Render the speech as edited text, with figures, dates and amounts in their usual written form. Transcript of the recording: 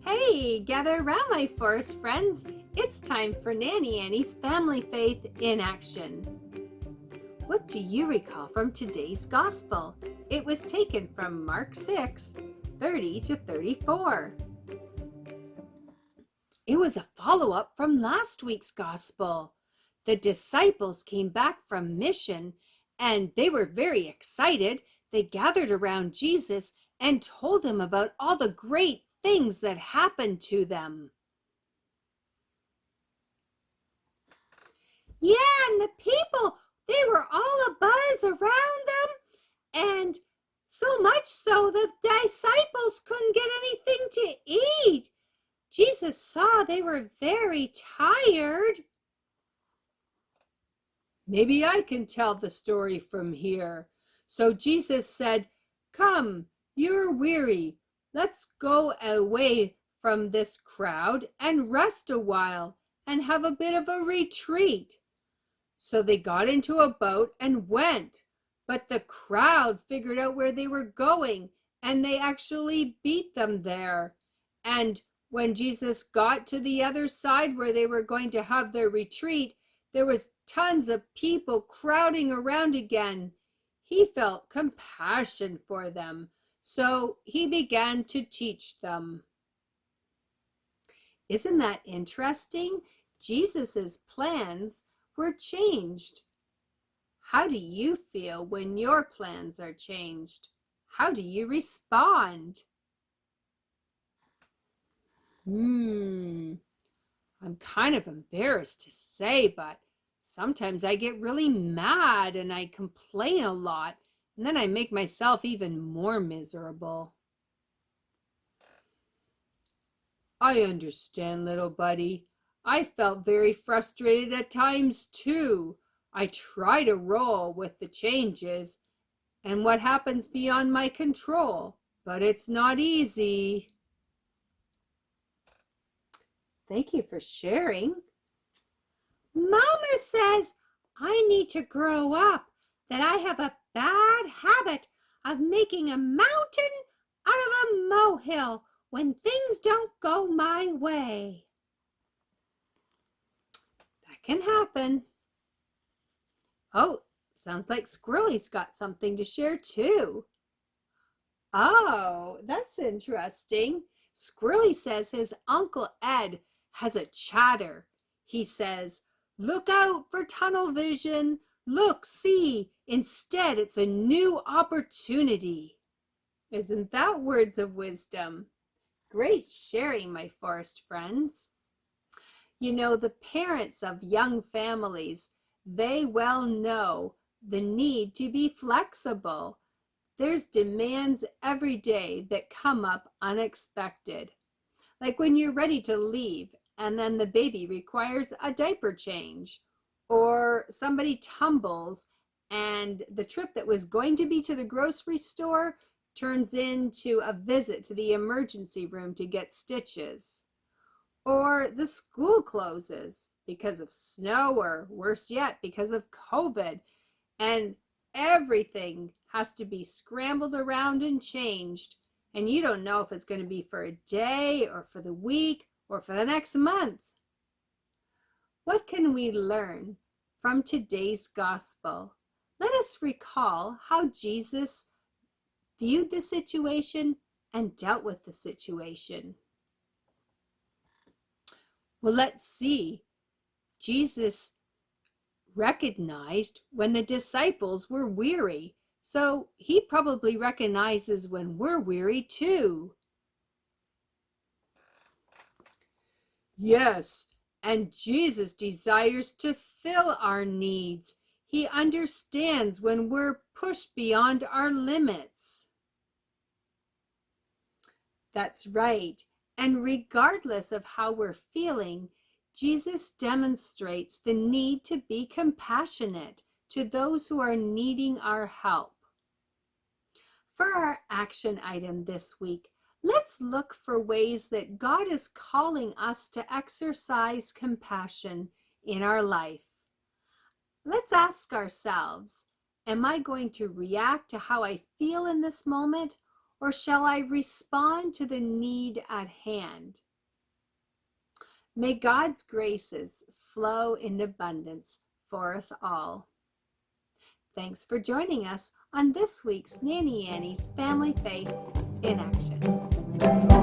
Hey, gather around, my forest friends. It's time for Nanny Annie's Family Faith in Action. What do you recall from today's Gospel? It was taken from Mark 6, 30 to 34. It was a follow-up from last week's Gospel. The disciples came back from mission and they were very excited. They gathered around Jesus and told him about all the great things that happened to them. Yeah, and the people, they were all abuzz around them, and so much so the disciples couldn't get anything to eat. Jesus saw they were very tired. Maybe I can tell the story from here. So Jesus said, "Come, you're weary. Let's go away from this crowd and rest a while and have a bit of a retreat." So they got into a boat and went, but the crowd figured out where they were going and they actually beat them there. And when Jesus got to the other side where they were going to have their retreat, there was tons of people crowding around again. He felt compassion for them, so he began to teach them. Isn't that interesting? Jesus's plans were changed. How do you feel when your plans are changed? How do you respond? I'm kind of embarrassed to say, but sometimes I get really mad and I complain a lot, and then I make myself even more miserable. I understand, little buddy. I felt very frustrated at times too. I try to roll with the changes and what happens beyond my control, but it's not easy. Thank you for sharing. Mama says I need to grow up, that I have a bad habit of making a mountain out of a molehill when things don't go my way. That can happen. Oh, sounds like Squirrely's got something to share too. Oh, that's interesting. Squirrely says his Uncle Ed has a chatter. He says, "Look out for tunnel vision. Look, see, instead it's a new opportunity." Isn't that words of wisdom? Great sharing, my forest friends. You know, the parents of young families, they well know the need to be flexible. There's demands every day that come up unexpected. Like when you're ready to leave and then the baby requires a diaper change, or somebody tumbles and the trip that was going to be to the grocery store turns into a visit to the emergency room to get stitches. Or the school closes because of snow, or worse yet, because of COVID, and everything has to be scrambled around and changed, and you don't know if it's going to be for a day or for the week or for the next month. What can we learn from today's gospel? Let us recall how Jesus viewed the situation and dealt with the situation. Well, let's see. Jesus recognized when the disciples were weary, so he probably recognizes when we're weary too. Yes, and Jesus desires to fill our needs. He understands when we're pushed beyond our limits. That's right. And regardless of how we're feeling, Jesus demonstrates the need to be compassionate to those who are needing our help. For our action item this week, let's look for ways that God is calling us to exercise compassion in our life. Let's ask ourselves, am I going to react to how I feel in this moment, or shall I respond to the need at hand? May God's graces flow in abundance for us all. Thanks for joining us on this week's Nanny Annie's Family Faith in Action.